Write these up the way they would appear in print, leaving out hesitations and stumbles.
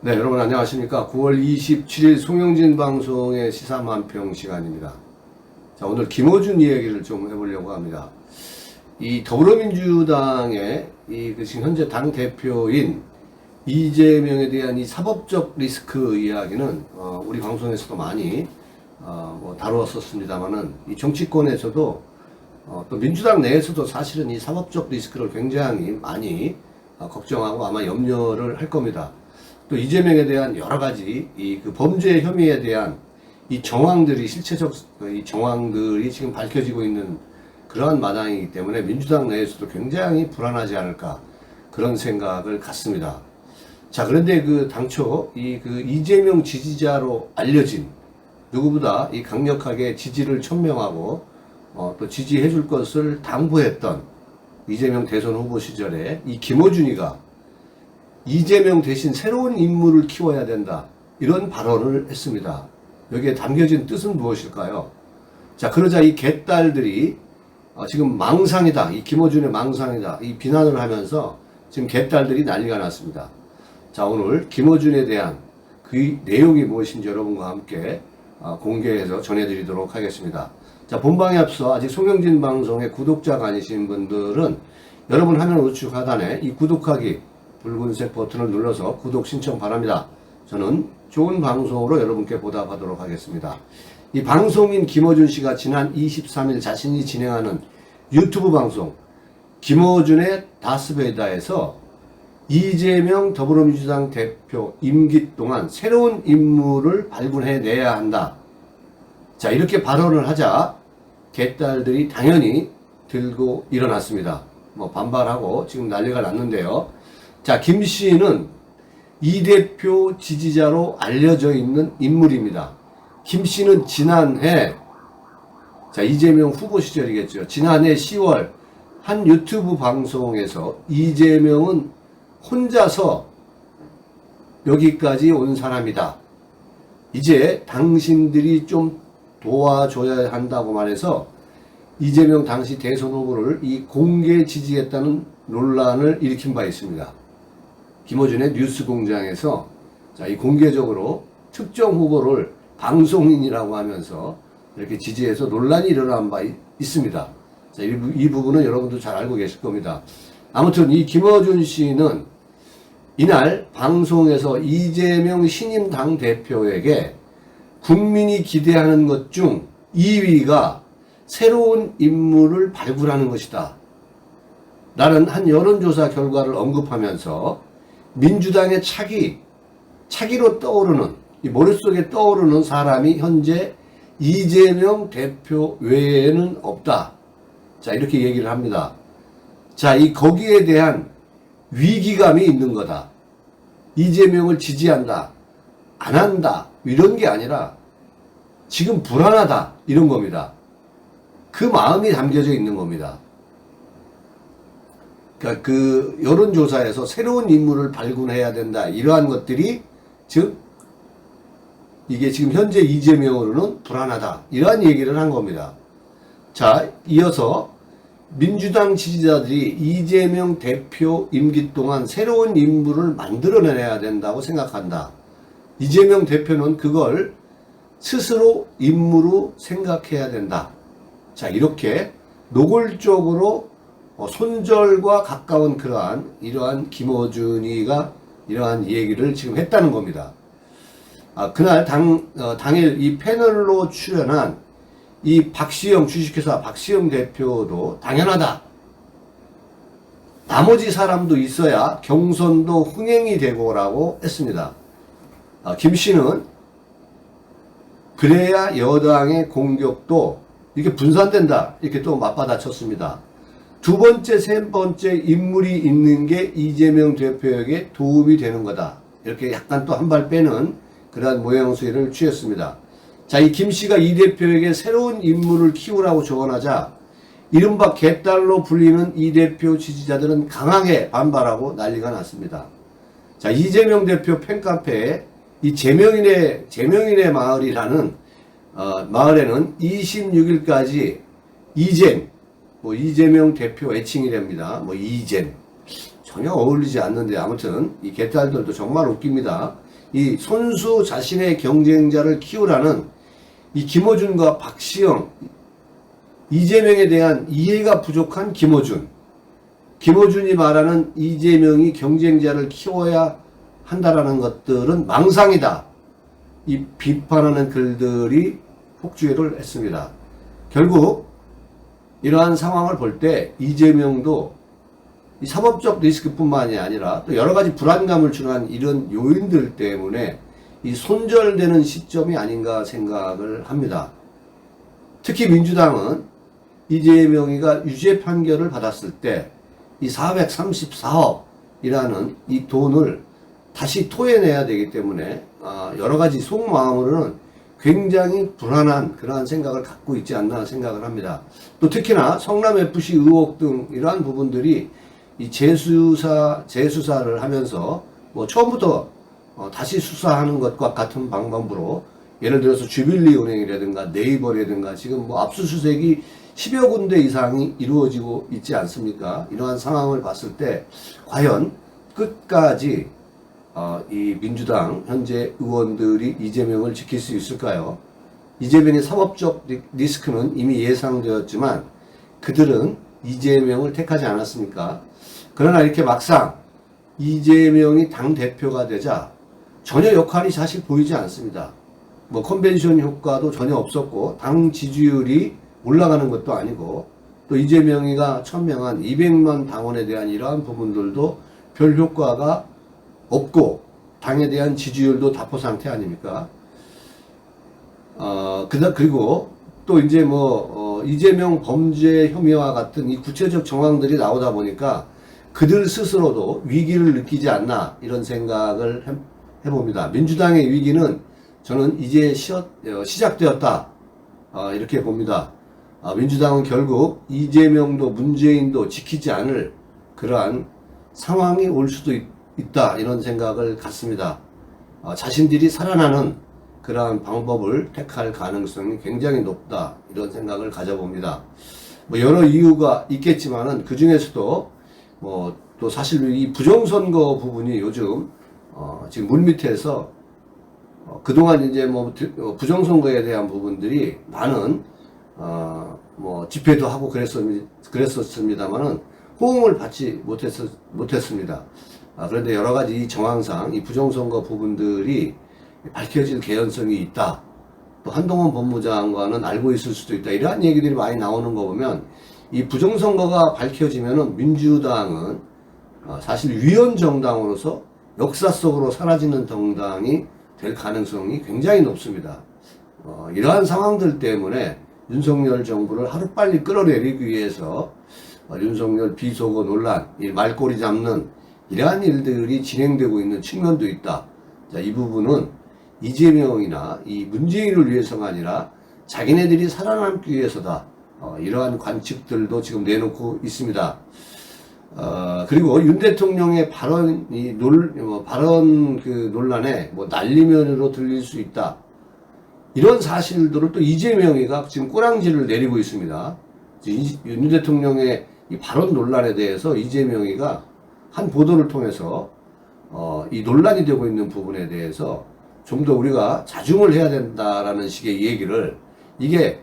네, 여러분 안녕하십니까. 9월 27일 송영진 방송의 시사만평 시간입니다. 자, 오늘 김어준 이야기를 좀 해보려고 합니다. 이 더불어민주당의 지금 현재 당대표인 이재명에 대한 이 사법적 리스크 이야기는 우리 방송에서도 많이 다루었었습니다만은 이 정치권에서도 또 민주당 내에서도 사실은 이 사법적 리스크를 굉장히 많이 걱정하고 아마 염려를 할 겁니다. 또 이재명에 대한 여러 가지 그 범죄 혐의에 대한 이 정황들이 실체적 이 정황들이 지금 밝혀지고 있는 그러한 마당이기 때문에 민주당 내에서도 굉장히 불안하지 않을까 그런 생각을 갖습니다. 자, 그런데 당초 이재명 지지자로 알려진 누구보다 이 강력하게 지지를 천명하고 또 지지해 줄 것을 당부했던 이재명 대선 후보 시절에 이 김어준이가 이재명 대신 새로운 인물을 키워야 된다. 이런 발언을 했습니다. 여기에 담겨진 뜻은 무엇일까요? 자, 그러자 이 개딸들이 지금 망상이다. 이 김어준의 망상이다. 이 비난을 하면서 지금 개딸들이 난리가 났습니다. 자, 오늘 김어준에 대한 그 내용이 무엇인지 여러분과 함께 공개해서 전해드리도록 하겠습니다. 자, 본방에 앞서 아직 송영진 방송의 구독자가 아니신 분들은 여러분 화면 우측 하단에 이 구독하기 붉은색 버튼을 눌러서 구독 신청 바랍니다. 저는 좋은 방송으로 여러분께 보답하도록 하겠습니다. 이 방송인 김어준 씨가 지난 23일 자신이 진행하는 유튜브 방송 김어준의 다스베이다에서 이재명 더불어민주당 대표 임기 동안 새로운 인물을 발굴해내야 한다. 자, 이렇게 발언을 하자 개딸들이 당연히 들고 일어났습니다. 반발하고 지금 난리가 났는데요. 자, 김 씨는 이 대표 지지자로 알려져 있는 인물입니다. 김 씨는 지난해, 자, 이재명 후보 시절이겠죠. 지난해 10월 한 유튜브 방송에서 이재명은 혼자서 여기까지 온 사람이다. 이제 당신들이 좀 도와줘야 한다고 말해서 이재명 당시 대선 후보를 이 공개 지지했다는 논란을 일으킨 바 있습니다. 김어준의 뉴스공장에서 자, 이 공개적으로 특정 후보를 방송인이라고 하면서 이렇게 지지해서 논란이 일어난 바 있습니다. 자, 이 부분은 여러분도 잘 알고 계실 겁니다. 아무튼 이 김어준 씨는 이날 방송에서 이재명 신임 당대표에게 국민이 기대하는 것 중 2위가 새로운 인물을 발굴하는 것이다. 라는 한 여론조사 결과를 언급하면서 민주당의 차기로 떠오르는, 이 머릿속에 떠오르는 사람이 현재 이재명 대표 외에는 없다. 자, 이렇게 얘기를 합니다. 자, 거기에 대한 위기감이 있는 거다. 이재명을 지지한다. 안 한다. 이런 게 아니라 지금 불안하다. 이런 겁니다. 그 마음이 담겨져 있는 겁니다. 그러니까 여론조사에서 새로운 인물을 발굴해야 된다. 이러한 것들이 즉 이게 지금 현재 이재명으로는 불안하다. 이러한 얘기를 한 겁니다. 자, 이어서 민주당 지지자들이 이재명 대표 임기 동안 새로운 인물을 만들어내야 된다고 생각한다. 이재명 대표는 그걸 스스로 인물로 생각해야 된다. 자, 이렇게 노골적으로 손절과 가까운 이러한 김어준이가 이러한 얘기를 지금 했다는 겁니다. 그날 당일 이 패널로 출연한 이 박시영 주식회사 박시영 대표도 당연하다. 나머지 사람도 있어야 경선도 흥행이 되고라고 했습니다. 김 씨는 그래야 여당의 공격도 이렇게 분산된다. 이렇게 또 맞받아쳤습니다. 두 번째, 세 번째 인물이 있는 게 이재명 대표에게 도움이 되는 거다. 이렇게 약간 또 한 발 빼는 그러한 모양새를 취했습니다. 자, 이 김 씨가 이 대표에게 새로운 인물을 키우라고 조언하자 이른바 개딸로 불리는 이 대표 지지자들은 강하게 반발하고 난리가 났습니다. 자, 이재명 대표 팬카페에 이 제명인의 마을이라는 마을에는 26일까지 이재명 대표 애칭이랍니다. 이젠 전혀 어울리지 않는데 아무튼 이 개딸들도 정말 웃깁니다. 이 손수 자신의 경쟁자를 키우라는 이 김어준과 박시영, 이재명에 대한 이해가 부족한 김어준. 김어준이 말하는 이재명이 경쟁자를 키워야 한다라는 것들은 망상이다. 이 비판하는 글들이 폭주를 했습니다. 결국 이러한 상황을 볼 때 이재명도 이 사법적 리스크뿐만이 아니라 또 여러 가지 불안감을 주는 이런 요인들 때문에 이 손절되는 시점이 아닌가 생각을 합니다. 특히 민주당은 이재명이가 유죄 판결을 받았을 때 이 434억이라는 이 돈을 다시 토해내야 되기 때문에 여러 가지 속마음으로는 굉장히 불안한 그러한 생각을 갖고 있지 않나 생각을 합니다. 또 특히나 성남FC 의혹 등 이러한 부분들이 이 재수사를 하면서 뭐 처음부터 다시 수사하는 것과 같은 방법으로 예를 들어서 주빌리 은행이라든가 네이버라든가 지금 뭐 압수수색이 10여 군데 이상이 이루어지고 있지 않습니까? 이러한 상황을 봤을 때 과연 끝까지 이 민주당 현재 의원들이 이재명을 지킬 수 있을까요? 이재명의 사법적 리스크는 이미 예상되었지만 그들은 이재명을 택하지 않았습니까? 그러나 이렇게 막상 이재명이 당대표가 되자 전혀 역할이 사실 보이지 않습니다. 뭐 컨벤션 효과도 전혀 없었고 당 지지율이 올라가는 것도 아니고 또 이재명이가 천명한 200만 당원에 대한 이러한 부분들도 별 효과가 없고 당에 대한 지지율도 다포 상태 아닙니까? 그리고 또 이제 이재명 범죄 혐의와 같은 이 구체적 정황들이 나오다 보니까 그들 스스로도 위기를 느끼지 않나 이런 생각을 해봅니다. 민주당의 위기는 저는 이제 시작되었다 이렇게 봅니다. 민주당은 결국 이재명도 문재인도 지키지 않을 그러한 상황이 올 수도 있다 이런 생각을 갖습니다. 자신들이 살아나는 그러한 방법을 택할 가능성이 굉장히 높다 이런 생각을 가져봅니다. 뭐 여러 이유가 있겠지만은 그 중에서도 또 사실 이 부정선거 부분이 요즘 지금 물밑에서 그동안 이제 부정선거에 대한 부분들이 많은 집회도 하고 그랬었습니다만은 호응을 받지 못했습니다. 그런데 여러 가지 이 정황상 이 부정선거 부분들이 밝혀질 개연성이 있다. 또 한동훈 법무장관은 알고 있을 수도 있다. 이러한 얘기들이 많이 나오는 거 보면 이 부정선거가 밝혀지면은 민주당은 사실 위헌 정당으로서 역사 속으로 사라지는 정당이 될 가능성이 굉장히 높습니다. 이러한 상황들 때문에 윤석열 정부를 하루빨리 끌어내리기 위해서 윤석열 비속어 논란, 말꼬리 잡는 이러한 일들이 진행되고 있는 측면도 있다. 자, 이 부분은 이재명이나 이 문재인을 위해서가 아니라 자기네들이 살아남기 위해서다. 이러한 관측들도 지금 내놓고 있습니다. 그리고 윤 대통령의 발언 그 논란에 날리면으로 들릴 수 있다. 이런 사실들을 또 이재명이가 지금 꼬랑지를 내리고 있습니다. 윤 대통령의 이 발언 논란에 대해서 이재명이가 한 보도를 통해서 이 논란이 되고 있는 부분에 대해서 좀 더 우리가 자중을 해야 된다라는 식의 얘기를 이게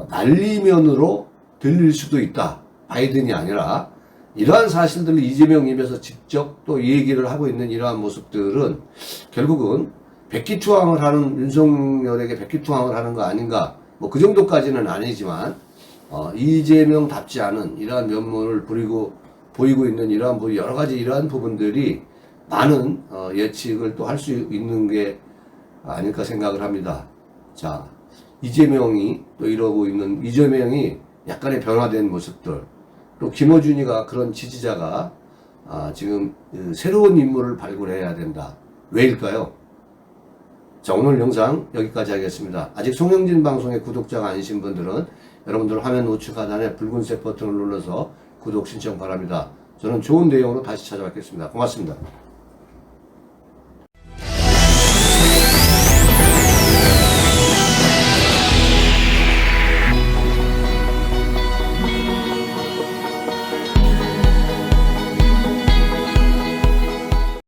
날리면으로 들릴 수도 있다. 바이든이 아니라 이러한 사실들을 이재명 입에서 직접 또 얘기를 하고 있는 이러한 모습들은 결국은 백기투항을 하는 윤석열에게 백기투항을 하는 거 아닌가 그 정도까지는 아니지만 이재명답지 않은 이러한 면모를 보이고 있는 이러한 여러 가지 이러한 부분들이 많은 예측을 또 할 수 있는 게 아닐까 생각을 합니다. 자, 이재명이 또 이러고 있는 이재명이 약간의 변화된 모습들 또 김어준이가 그런 지지자가 지금 새로운 인물을 발굴해야 된다. 왜일까요? 자, 오늘 영상 여기까지 하겠습니다. 아직 송영진 방송의 구독자가 아니신 분들은 여러분들 화면 우측 하단에 붉은색 버튼을 눌러서 구독 신청 바랍니다. 저는 좋은 내용으로 다시 찾아뵙겠습니다. 고맙습니다.